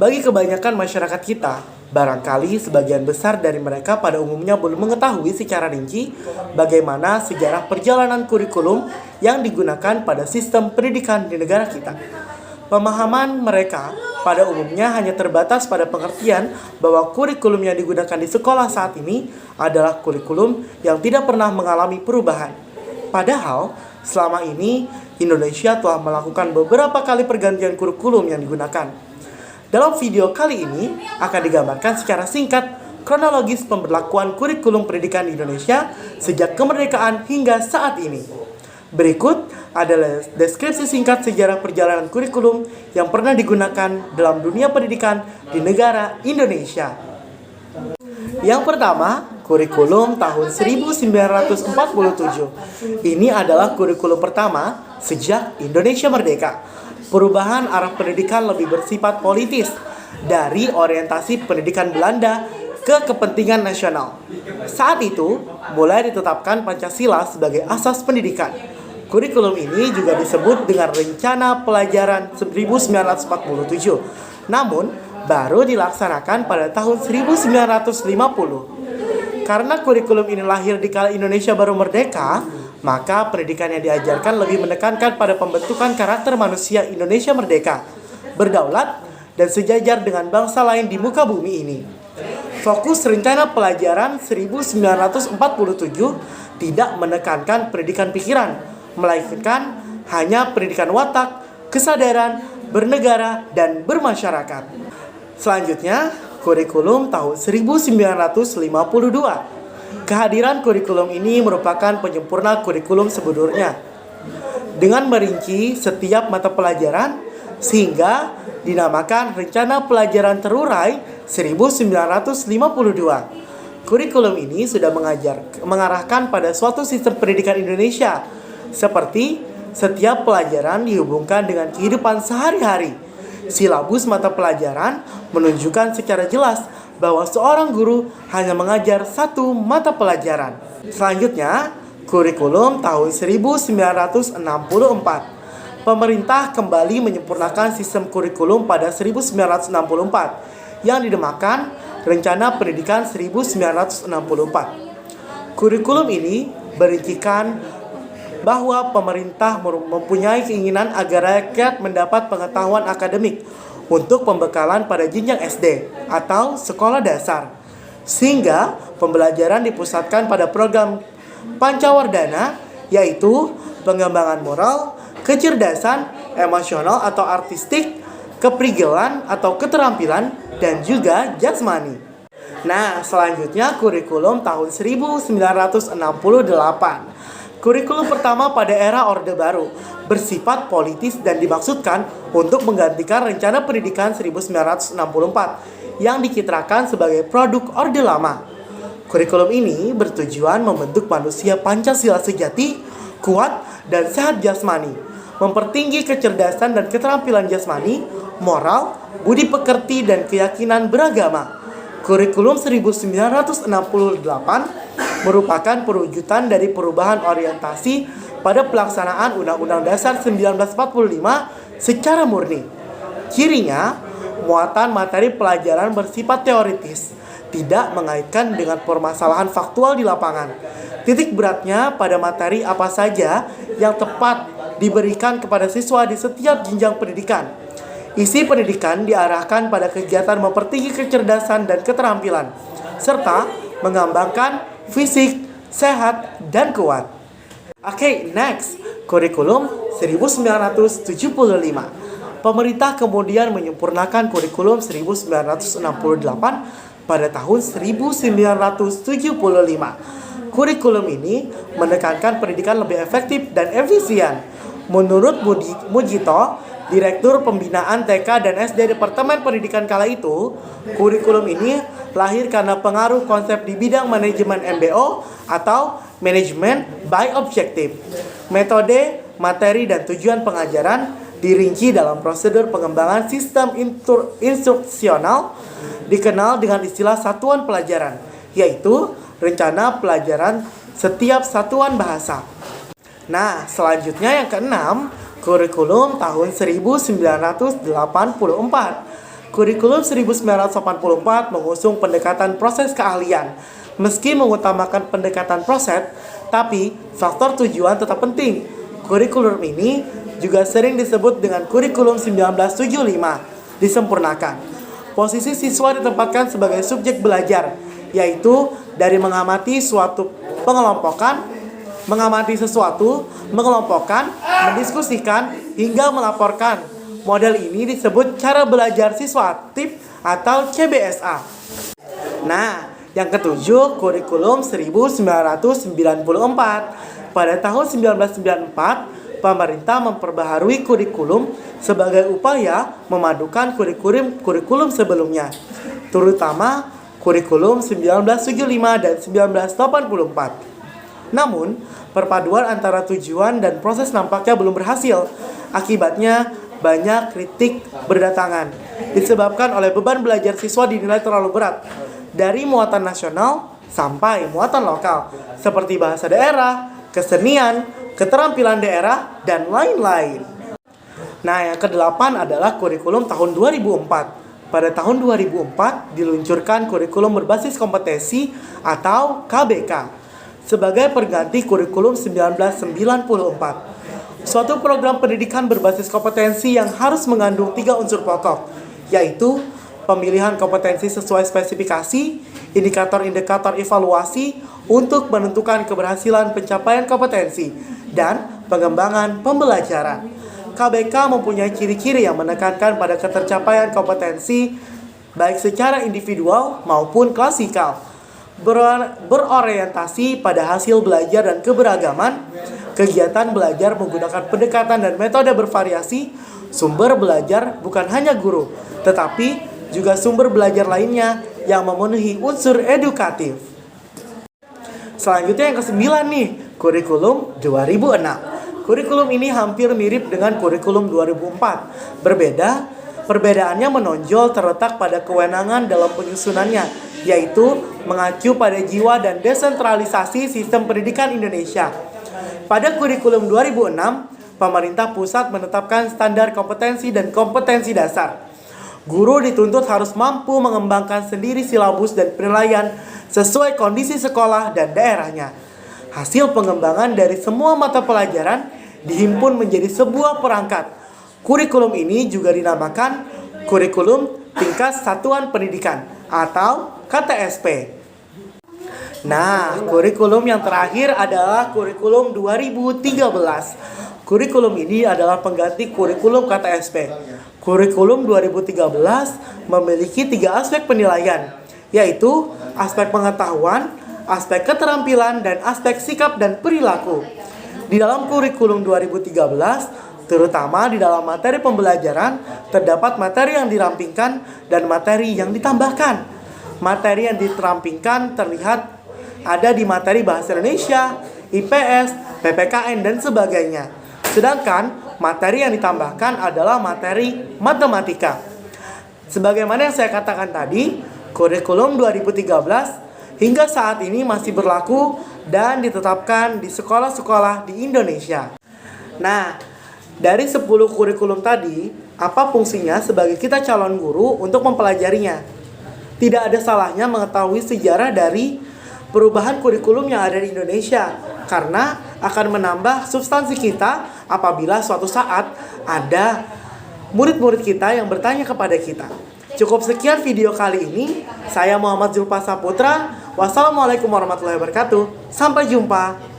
Bagi kebanyakan masyarakat kita, barangkali sebagian besar dari mereka pada umumnya belum mengetahui secara rinci bagaimana sejarah perjalanan kurikulum yang digunakan pada sistem pendidikan di negara kita. Pemahaman mereka pada umumnya hanya terbatas pada pengertian bahwa kurikulum yang digunakan di sekolah saat ini adalah kurikulum yang tidak pernah mengalami perubahan. Padahal, selama ini Indonesia telah melakukan beberapa kali pergantian kurikulum yang digunakan. Dalam video kali ini akan digambarkan secara singkat kronologis pemberlakuan kurikulum pendidikan di Indonesia sejak kemerdekaan hingga saat ini. Berikut adalah deskripsi singkat sejarah perjalanan kurikulum yang pernah digunakan dalam dunia pendidikan di negara Indonesia. Yang pertama, kurikulum tahun 1947. Ini adalah kurikulum pertama sejak Indonesia merdeka. Perubahan arah pendidikan lebih bersifat politis dari orientasi pendidikan Belanda ke kepentingan nasional. Saat itu, mulai ditetapkan Pancasila sebagai asas pendidikan. Kurikulum ini juga disebut dengan Rencana Pelajaran 1947, namun baru dilaksanakan pada tahun 1950. Karena kurikulum ini lahir di kala Indonesia baru merdeka, maka pendidikan yang diajarkan lebih menekankan pada pembentukan karakter manusia Indonesia merdeka, berdaulat, dan sejajar dengan bangsa lain di muka bumi ini. Fokus Rencana Pelajaran 1947 tidak menekankan pendidikan pikiran, melainkan hanya pendidikan watak, kesadaran, bernegara, dan bermasyarakat. Selanjutnya, kurikulum tahun 1952. Kehadiran kurikulum ini merupakan penyempurna kurikulum sebelumnya dengan merinci setiap mata pelajaran sehingga dinamakan Rencana Pelajaran Terurai 1952. Kurikulum ini sudah mengarahkan pada suatu sistem pendidikan Indonesia seperti setiap pelajaran dihubungkan dengan kehidupan sehari-hari. Silabus mata pelajaran menunjukkan secara jelas bahwa seorang guru hanya mengajar satu mata pelajaran. Selanjutnya, kurikulum tahun 1964. Pemerintah kembali menyempurnakan sistem kurikulum pada 1964 yang dinamakan Rencana Pendidikan 1964. Kurikulum ini berincikan bahwa pemerintah mempunyai keinginan agar rakyat mendapat pengetahuan akademik untuk pembekalan pada jenjang SD atau sekolah dasar, sehingga pembelajaran dipusatkan pada program Pancawardhana, yaitu pengembangan moral, kecerdasan, emosional atau artistik, keprigelan atau keterampilan, dan juga jasmani. Nah, selanjutnya kurikulum tahun 1968. Kurikulum pertama pada era Orde Baru bersifat politis dan dimaksudkan untuk menggantikan Rencana Pendidikan 1964 yang dicitrakan sebagai produk Orde Lama. Kurikulum ini bertujuan membentuk manusia Pancasila sejati, kuat, dan sehat jasmani, mempertinggi kecerdasan dan keterampilan jasmani, moral, budi pekerti, dan keyakinan beragama. Kurikulum 1968 merupakan perwujudan dari perubahan orientasi pada pelaksanaan Undang-Undang Dasar 1945 secara murni. Cirinya, muatan materi pelajaran bersifat teoritis, tidak mengaitkan dengan permasalahan faktual di lapangan. Titik beratnya pada materi apa saja yang tepat diberikan kepada siswa di setiap jenjang pendidikan. Isi pendidikan diarahkan pada kegiatan mempertinggi kecerdasan dan keterampilan, serta mengembangkan fisik, sehat, dan kuat. Oke, next. Kurikulum 1975. Pemerintah kemudian menyempurnakan kurikulum 1968 pada tahun 1975. Kurikulum ini menekankan pendidikan lebih efektif dan efisien. Menurut Mujito, Direktur Pembinaan TK dan SD Departemen Pendidikan kala itu, kurikulum ini lahir karena pengaruh konsep di bidang manajemen MBO atau Management by Objective. Metode, materi, dan tujuan pengajaran dirinci dalam prosedur pengembangan sistem instruksional dikenal dengan istilah satuan pelajaran, yaitu rencana pelajaran setiap satuan bahasa. Nah, selanjutnya yang keenam, kurikulum tahun 1984. Kurikulum 1984 mengusung pendekatan proses keahlian. Meski mengutamakan pendekatan proses, tapi faktor tujuan tetap penting. Kurikulum ini juga sering disebut dengan kurikulum 1975, disempurnakan. Posisi siswa ditempatkan sebagai subjek belajar, yaitu dari mengamati sesuatu, mengelompokkan, mendiskusikan, hingga melaporkan. Model ini disebut cara belajar siswa aktif atau CBSA. Nah, yang ketujuh, kurikulum 1994. Pada tahun 1994, pemerintah memperbaharui kurikulum sebagai upaya memadukan kurikulum sebelumnya, terutama kurikulum 1975 dan 1984. Namun, perpaduan antara tujuan dan proses nampaknya belum berhasil. Akibatnya, banyak kritik berdatangan, disebabkan oleh beban belajar siswa dinilai terlalu berat, dari muatan nasional sampai muatan lokal, seperti bahasa daerah, kesenian, keterampilan daerah, dan lain-lain. Nah, yang kedelapan adalah kurikulum tahun 2004. Pada tahun 2004 diluncurkan kurikulum berbasis kompetensi atau KBK sebagai pengganti kurikulum 1994. Suatu program pendidikan berbasis kompetensi yang harus mengandung 3 unsur pokok, yaitu pemilihan kompetensi sesuai spesifikasi, indikator-indikator evaluasi untuk menentukan keberhasilan pencapaian kompetensi, dan pengembangan pembelajaran. KBK mempunyai ciri-ciri yang menekankan pada ketercapaian kompetensi baik secara individual maupun klasikal, berorientasi pada hasil belajar dan keberagaman, kegiatan belajar menggunakan pendekatan dan metode bervariasi, sumber belajar bukan hanya guru, tetapi juga sumber belajar lainnya yang memenuhi unsur edukatif. Selanjutnya yang ke-9 nih, kurikulum 2006. Kurikulum ini hampir mirip dengan kurikulum 2004. Perbedaannya menonjol terletak pada kewenangan dalam penyusunannya, yaitu mengacu pada jiwa dan desentralisasi sistem pendidikan Indonesia. Pada kurikulum 2006, pemerintah pusat menetapkan standar kompetensi dan kompetensi dasar. Guru dituntut harus mampu mengembangkan sendiri silabus dan penilaian sesuai kondisi sekolah dan daerahnya. Hasil pengembangan dari semua mata pelajaran dihimpun menjadi sebuah perangkat. Kurikulum ini juga dinamakan kurikulum tingkat satuan pendidikan atau KTSP. Nah, kurikulum yang terakhir adalah kurikulum 2013. Kurikulum ini adalah pengganti kurikulum KTSP. Kurikulum 2013 memiliki 3 aspek penilaian, yaitu aspek pengetahuan, aspek keterampilan, dan aspek sikap dan perilaku. Di dalam kurikulum 2013, terutama di dalam materi pembelajaran, terdapat materi yang dirampingkan dan materi yang ditambahkan. Materi yang diterampingkan terlihat ada di materi Bahasa Indonesia, IPS, PPKN, dan sebagainya. Sedangkan materi yang ditambahkan adalah materi matematika. Sebagaimana yang saya katakan tadi, kurikulum 2013 hingga saat ini masih berlaku dan ditetapkan di sekolah-sekolah di Indonesia. Nah, dari 10 kurikulum tadi, apa fungsinya sebagai kita calon guru untuk mempelajarinya? Tidak ada salahnya mengetahui sejarah dari perubahan kurikulum yang ada di Indonesia, karena akan menambah substansi kita apabila suatu saat ada murid-murid kita yang bertanya kepada kita. Cukup sekian video kali ini. Saya Muhammad Zulfa Saputra. Wassalamualaikum warahmatullahi wabarakatuh. Sampai jumpa.